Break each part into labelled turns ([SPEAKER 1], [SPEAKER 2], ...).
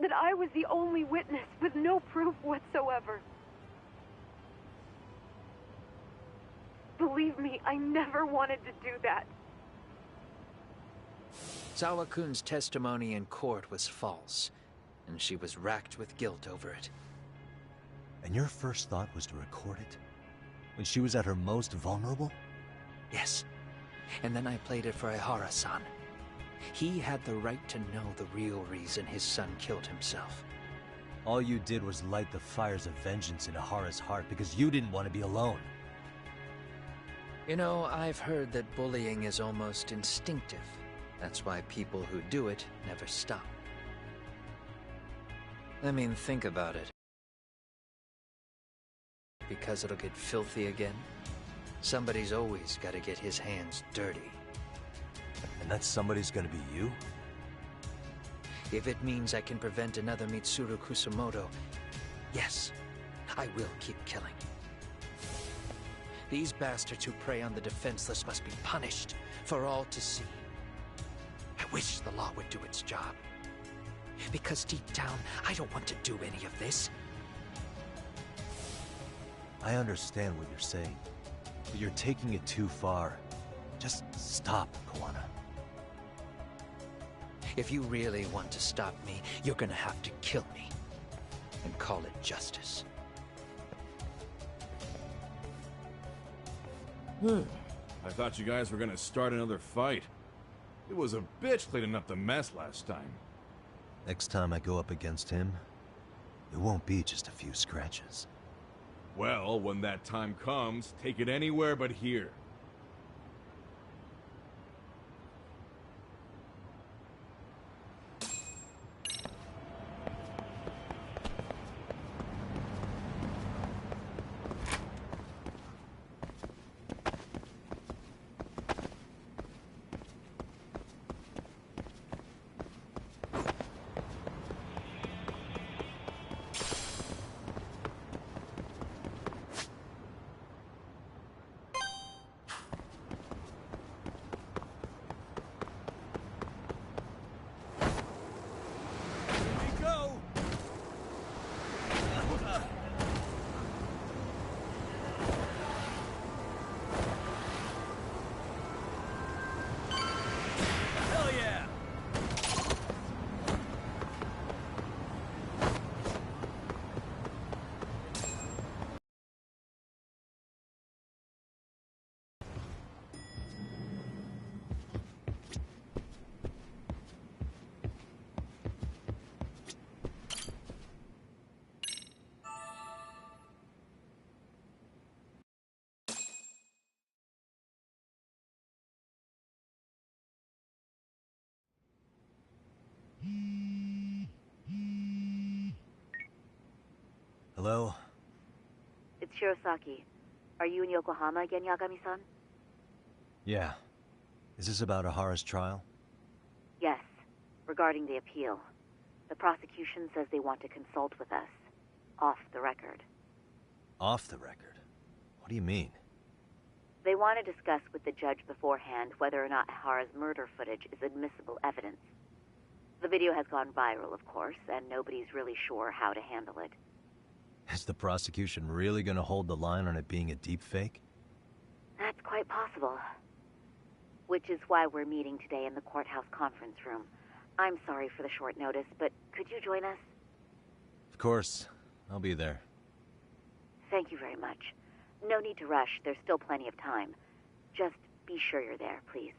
[SPEAKER 1] that I was the only witness with no proof whatsoever. Believe me, I never wanted to do that.
[SPEAKER 2] Sawa-kun's testimony in court was false, and she was racked with guilt over it.
[SPEAKER 3] And your first thought was to record it? When she was at her most vulnerable?
[SPEAKER 2] Yes. And then I played it for Ehara-san. He had the right to know the real reason his son killed himself.
[SPEAKER 3] All you did was light the fires of vengeance in Ehara's heart because you didn't want to be alone.
[SPEAKER 2] You know, I've heard that bullying is almost instinctive. That's why people who do it never stop. I mean, think about it. Because it'll get filthy again, somebody's always got to get his hands dirty.
[SPEAKER 3] And that somebody's gonna be you?
[SPEAKER 2] If it means I can prevent another Mitsuru Kusamoto, yes, I will keep killing. These bastards who prey on the defenseless must be punished for all to see. I wish the law would do its job. Because deep down, I don't want to do any of this.
[SPEAKER 3] I understand what you're saying, but you're taking it too far. Just stop, Koana.
[SPEAKER 2] If you really want to stop me, you're gonna have to kill me. And call it justice.
[SPEAKER 4] I thought you guys were gonna start another fight. It was a bitch cleaning up the mess last time.
[SPEAKER 3] Next time I go up against him, it won't be just a few scratches.
[SPEAKER 4] Well, when that time comes, take it anywhere but here.
[SPEAKER 3] Hello?
[SPEAKER 5] It's Shirosaki. Are you in Yokohama again, Yagami-san?
[SPEAKER 3] Yeah. Is this about Ehara's trial?
[SPEAKER 5] Yes. Regarding the appeal. The prosecution says they want to consult with us. Off the record.
[SPEAKER 3] Off the record? What do you mean?
[SPEAKER 5] They want to discuss with the judge beforehand whether or not Ehara's murder footage is admissible evidence. The video has gone viral, of course, and nobody's really sure how to handle it.
[SPEAKER 3] Is the prosecution really gonna hold the line on it being a deepfake?
[SPEAKER 5] That's quite possible. Which is why we're meeting today in the courthouse conference room. I'm sorry for the short notice, but could you join us?
[SPEAKER 3] Of course. I'll be there.
[SPEAKER 5] Thank you very much. No need to rush. There's still plenty of time. Just be sure you're there, please.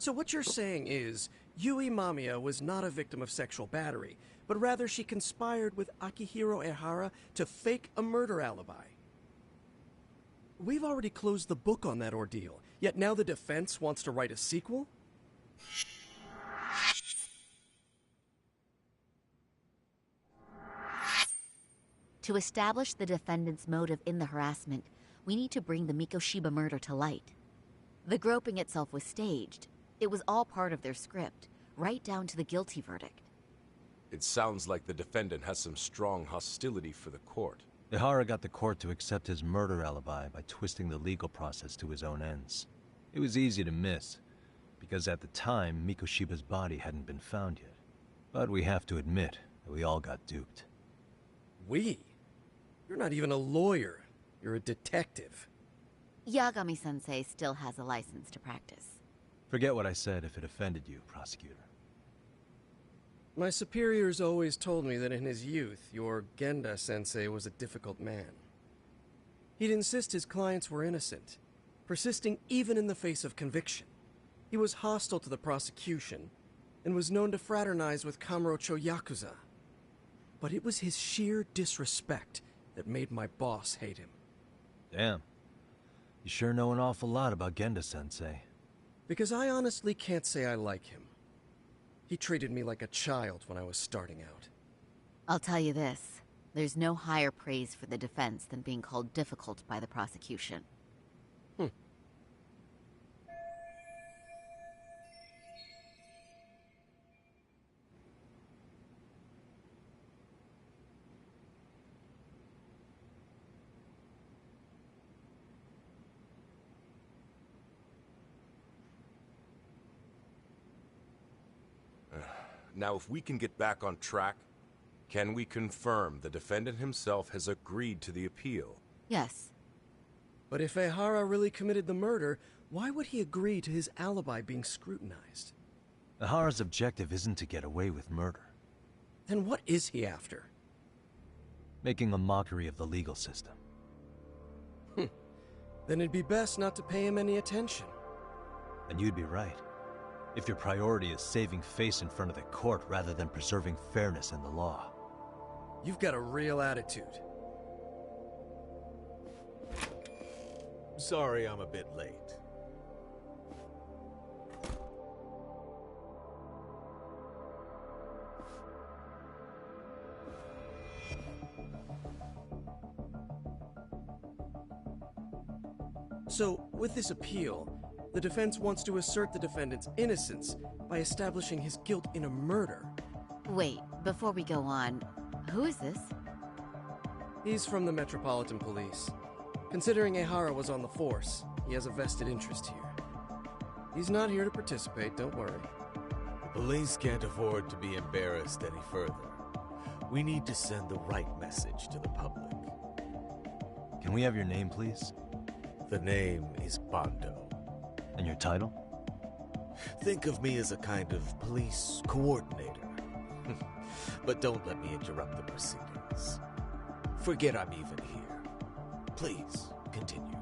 [SPEAKER 6] So what you're saying is, Yui Mamiya was not a victim of sexual battery, but rather she conspired with Akihiro Ehara to fake a murder alibi. We've already closed the book on that ordeal, yet now the defense wants to write a sequel?
[SPEAKER 5] To establish the defendant's motive in the harassment, we need to bring the Mikoshiba murder to light. The groping itself was staged. It was all part of their script, right down to the guilty verdict.
[SPEAKER 7] It sounds like the defendant has some strong hostility for the court.
[SPEAKER 3] Ehara got the court to accept his murder alibi by twisting the legal process to his own ends. It was easy to miss, because at the time, Mikoshiba's body hadn't been found yet. But we have to admit that we all got duped.
[SPEAKER 6] We? You're not even a lawyer. You're a detective.
[SPEAKER 5] Yagami-sensei still has a license to practice.
[SPEAKER 3] Forget what I said if it offended you, prosecutor.
[SPEAKER 6] My superiors always told me that in his youth, your Genda-sensei was a difficult man. He'd insist his clients were innocent, persisting even in the face of conviction. He was hostile to the prosecution, and was known to fraternize with Kamurocho Yakuza. But it was his sheer disrespect that made my boss hate him.
[SPEAKER 3] Damn. You sure know an awful lot about Genda-sensei.
[SPEAKER 6] Because I honestly can't say I like him. He treated me like a child when I was starting out.
[SPEAKER 5] I'll tell you this. There's no higher praise for the defense than being called difficult by the prosecution.
[SPEAKER 7] Now, if we can get back on track, can we confirm the defendant himself has agreed to the appeal?
[SPEAKER 5] Yes.
[SPEAKER 6] But if Ehara really committed the murder, why would he agree to his alibi being scrutinized?
[SPEAKER 3] Ehara's objective isn't to get away with murder.
[SPEAKER 6] Then what is he after?
[SPEAKER 3] Making a mockery of the legal system.
[SPEAKER 6] Then it'd be best not to pay him any attention.
[SPEAKER 3] And you'd be right. If your priority is saving face in front of the court rather than preserving fairness in the law.
[SPEAKER 6] You've got a real attitude.
[SPEAKER 8] Sorry I'm a bit late.
[SPEAKER 6] So, with this appeal, the defense wants to assert the defendant's innocence by establishing his guilt in a murder.
[SPEAKER 5] Wait, before we go on, who is this?
[SPEAKER 6] He's from the Metropolitan Police. Considering Ehara was on the force, he has a vested interest here. He's not here to participate, don't worry.
[SPEAKER 8] The police can't afford to be embarrassed any further. We need to send the right message to the public.
[SPEAKER 3] Can we have your name, please?
[SPEAKER 8] The name is Bando.
[SPEAKER 3] And your title?
[SPEAKER 8] Think of me as a kind of police coordinator. But don't let me interrupt the proceedings. Forget I'm even here. Please, continue.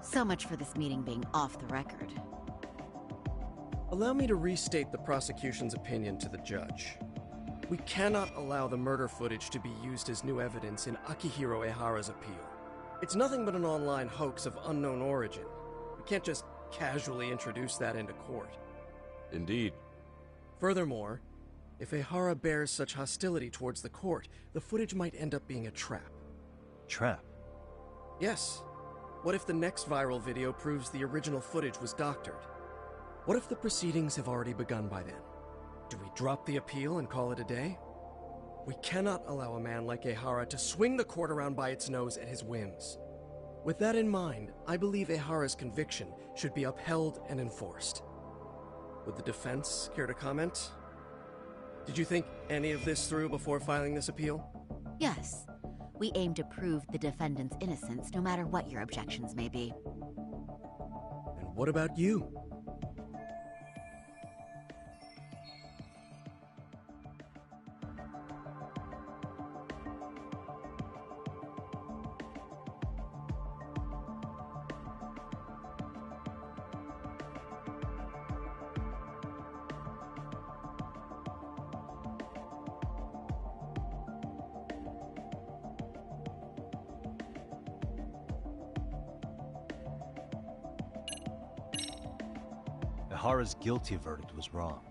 [SPEAKER 5] So much for this meeting being off the record.
[SPEAKER 6] Allow me to restate the prosecution's opinion to the judge. We cannot allow the murder footage to be used as new evidence in Akihiro Ehara's appeal. It's nothing but an online hoax of unknown origin. We can't just casually introduce that into court.
[SPEAKER 7] Indeed.
[SPEAKER 6] Furthermore, if Ehara bears such hostility towards the court, the footage might end up being a trap.
[SPEAKER 3] Trap?
[SPEAKER 6] Yes. What if the next viral video proves the original footage was doctored? What if the proceedings have already begun by then? Do we drop the appeal and call it a day? We cannot allow a man like Ehara to swing the court around by its nose at his whims. With that in mind, I believe Ehara's conviction should be upheld and enforced. Would the defense care to comment? Did you think any of this through before filing this appeal?
[SPEAKER 5] Yes. We aim to prove the defendant's innocence no matter what your objections may be.
[SPEAKER 6] And what about you?
[SPEAKER 3] Ihara's guilty verdict was wrong.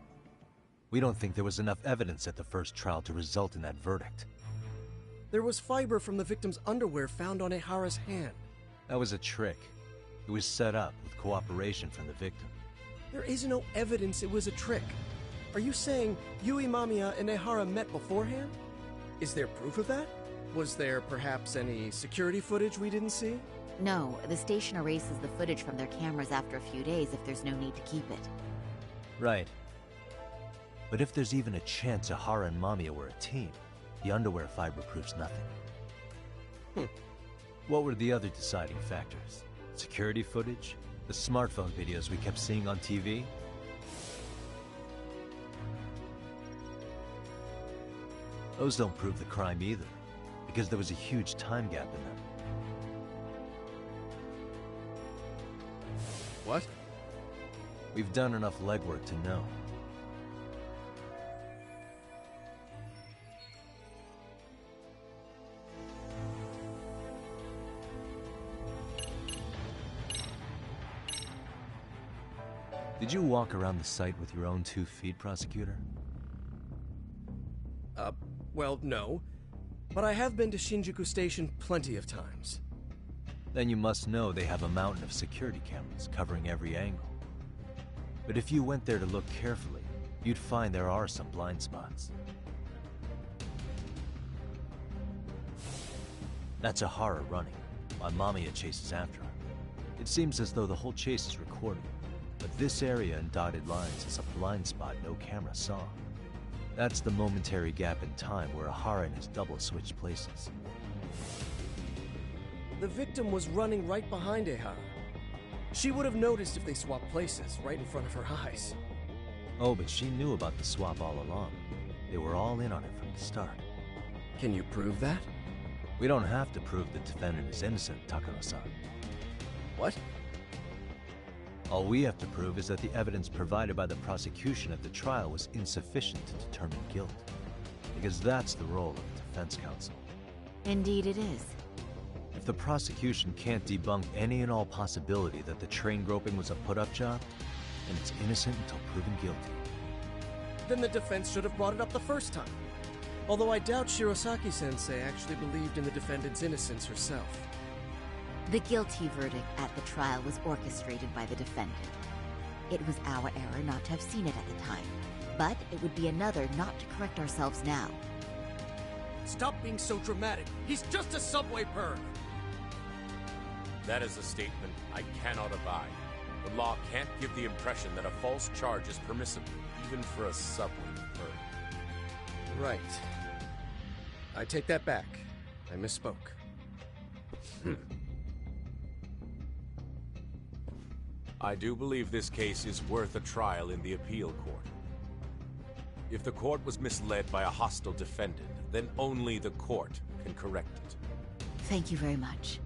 [SPEAKER 3] We don't think there was enough evidence at the first trial to result in that verdict.
[SPEAKER 6] There was fiber from the victim's underwear found on Ihara's hand.
[SPEAKER 3] That was a trick. It was set up with cooperation from the victim.
[SPEAKER 6] There is no evidence it was a trick. Are you saying Yui Mamiya and Ihara met beforehand? Is there proof of that? Was there perhaps any security footage we didn't see?
[SPEAKER 5] No, the station erases the footage from their cameras after a few days if there's no need to keep it.
[SPEAKER 3] Right. But if there's even a chance Ihara and Mamiya were a team, the underwear fiber proves nothing. What were the other deciding factors? Security footage? The smartphone videos we kept seeing on TV? Those don't prove the crime either, because there was a huge time gap in them.
[SPEAKER 6] What?
[SPEAKER 3] We've done enough legwork to know. Did you walk around the site with your own 2 feet, Prosecutor?
[SPEAKER 6] Well, no. But I have been to Shinjuku Station plenty of times.
[SPEAKER 3] Then you must know they have a mountain of security cameras covering every angle. But if you went there to look carefully, you'd find there are some blind spots. That's Ihara running, while Mamiya chases after her. It seems as though the whole chase is recorded, but this area in dotted lines is a blind spot no camera saw. That's the momentary gap in time where Ihara and his double switched places.
[SPEAKER 6] The victim was running right behind Ihara. She would have noticed if they swapped places right in front of her eyes.
[SPEAKER 3] Oh, but she knew about the swap all along. They were all in on it from the start.
[SPEAKER 6] Can you prove that?
[SPEAKER 3] We don't have to prove the defendant is innocent, Takano-san.
[SPEAKER 6] What?
[SPEAKER 3] All we have to prove is that the evidence provided by the prosecution at the trial was insufficient to determine guilt. Because that's the role of the defense counsel.
[SPEAKER 5] Indeed it is.
[SPEAKER 3] If the prosecution can't debunk any and all possibility that the train groping was a put-up job, then it's innocent until proven guilty.
[SPEAKER 6] Then the defense should have brought it up the first time. Although I doubt Shirosaki-sensei actually believed in the defendant's innocence herself.
[SPEAKER 5] The guilty verdict at the trial was orchestrated by the defendant. It was our error not to have seen it at the time, but it would be another not to correct ourselves now.
[SPEAKER 6] Stop being so dramatic. He's just a subway perv.
[SPEAKER 7] That is a statement I cannot abide. The law can't give the impression that a false charge is permissible, even for a subway perv.
[SPEAKER 6] Right. I take that back. I misspoke.
[SPEAKER 7] I do believe this case is worth a trial in the appeal court. If the court was misled by a hostile defendant, then only the court can correct it.
[SPEAKER 5] Thank you very much.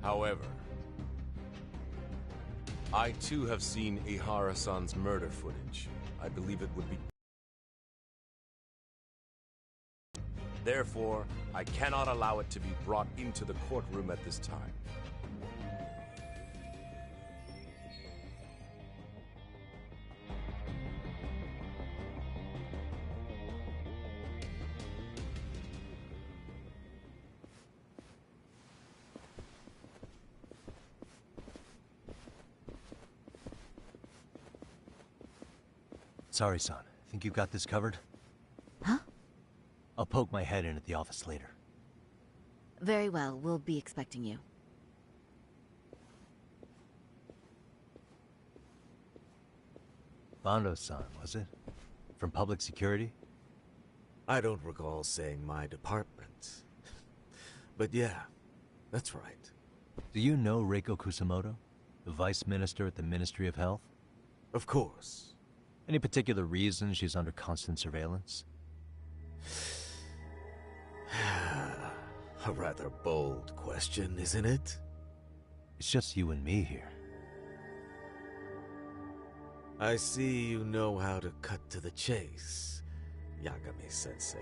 [SPEAKER 7] However, I too have seen Ihara-san's murder footage. I believe it would be... Therefore, I cannot allow it to be brought into the courtroom at this time.
[SPEAKER 3] Sorry, son. Think you've got this covered?
[SPEAKER 5] Huh?
[SPEAKER 3] I'll poke my head in at the office later.
[SPEAKER 5] Very well, we'll be expecting you.
[SPEAKER 3] Bando-san, was it? From public security?
[SPEAKER 8] I don't recall saying my department. But yeah, that's right.
[SPEAKER 3] Do you know Reiko Kusamoto? The Vice Minister at the Ministry of Health?
[SPEAKER 8] Of course.
[SPEAKER 3] Any particular reason she's under constant surveillance?
[SPEAKER 8] A rather bold question, isn't it?
[SPEAKER 3] It's just you and me here.
[SPEAKER 8] I see you know how to cut to the chase, Yagami-sensei.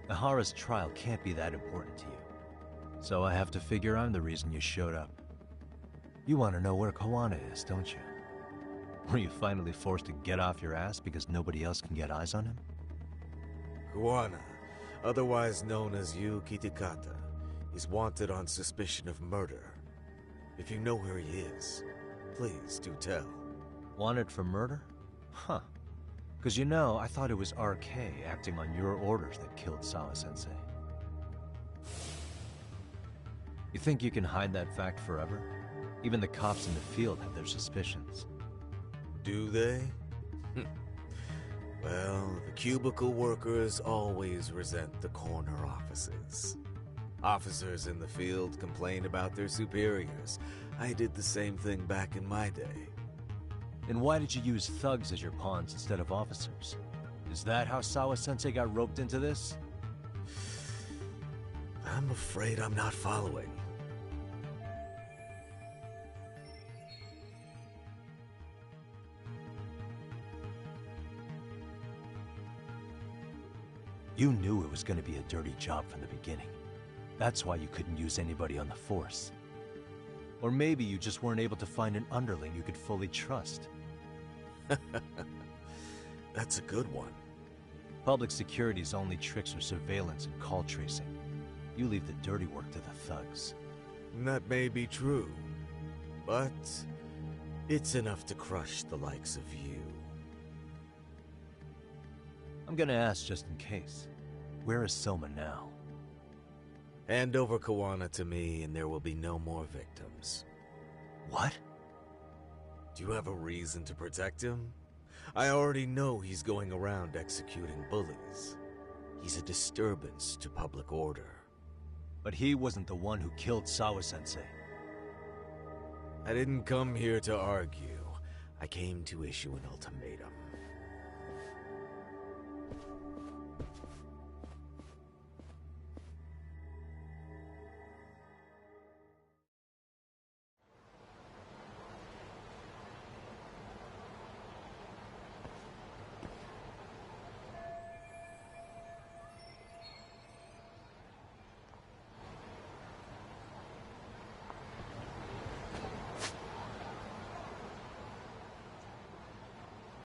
[SPEAKER 3] Ahara's trial can't be that important to you. So I have to figure I'm the reason you showed up. You want to know where Kawana is, don't you? Were you finally forced to get off your ass because nobody else can get eyes on him?
[SPEAKER 8] Kawana, otherwise known as Yu Kitakata, is wanted on suspicion of murder. If you know where he is, please do tell.
[SPEAKER 3] Wanted for murder? Huh. Because you know, I thought it was RK acting on your orders that killed Sawa-sensei. You think you can hide that fact forever? Even the cops in the field have their suspicions.
[SPEAKER 8] Do they? Well, the cubicle workers always resent the corner offices. Officers in the field complain about their superiors. I did the same thing back in my day.
[SPEAKER 3] Then why did you use thugs as your pawns instead of officers? Is that how Sawa-sensei got roped into this?
[SPEAKER 8] I'm afraid I'm not following.
[SPEAKER 3] You knew it was going to be a dirty job from the beginning. That's why you couldn't use anybody on the force. Or maybe you just weren't able to find an underling you could fully trust.
[SPEAKER 8] That's a good one.
[SPEAKER 3] Public security's only tricks are surveillance and call tracing. You leave the dirty work to the thugs.
[SPEAKER 8] That may be true, but it's enough to crush the likes of you.
[SPEAKER 3] I'm gonna ask just in case. Where is Soma now?
[SPEAKER 8] Hand over Kawana to me and there will be no more victims.
[SPEAKER 3] What?
[SPEAKER 8] Do you have a reason to protect him? I already know he's going around executing bullies. He's a disturbance to public order.
[SPEAKER 3] But he wasn't the one who killed Sawa-sensei.
[SPEAKER 8] I didn't come here to argue. I came to issue an ultimatum.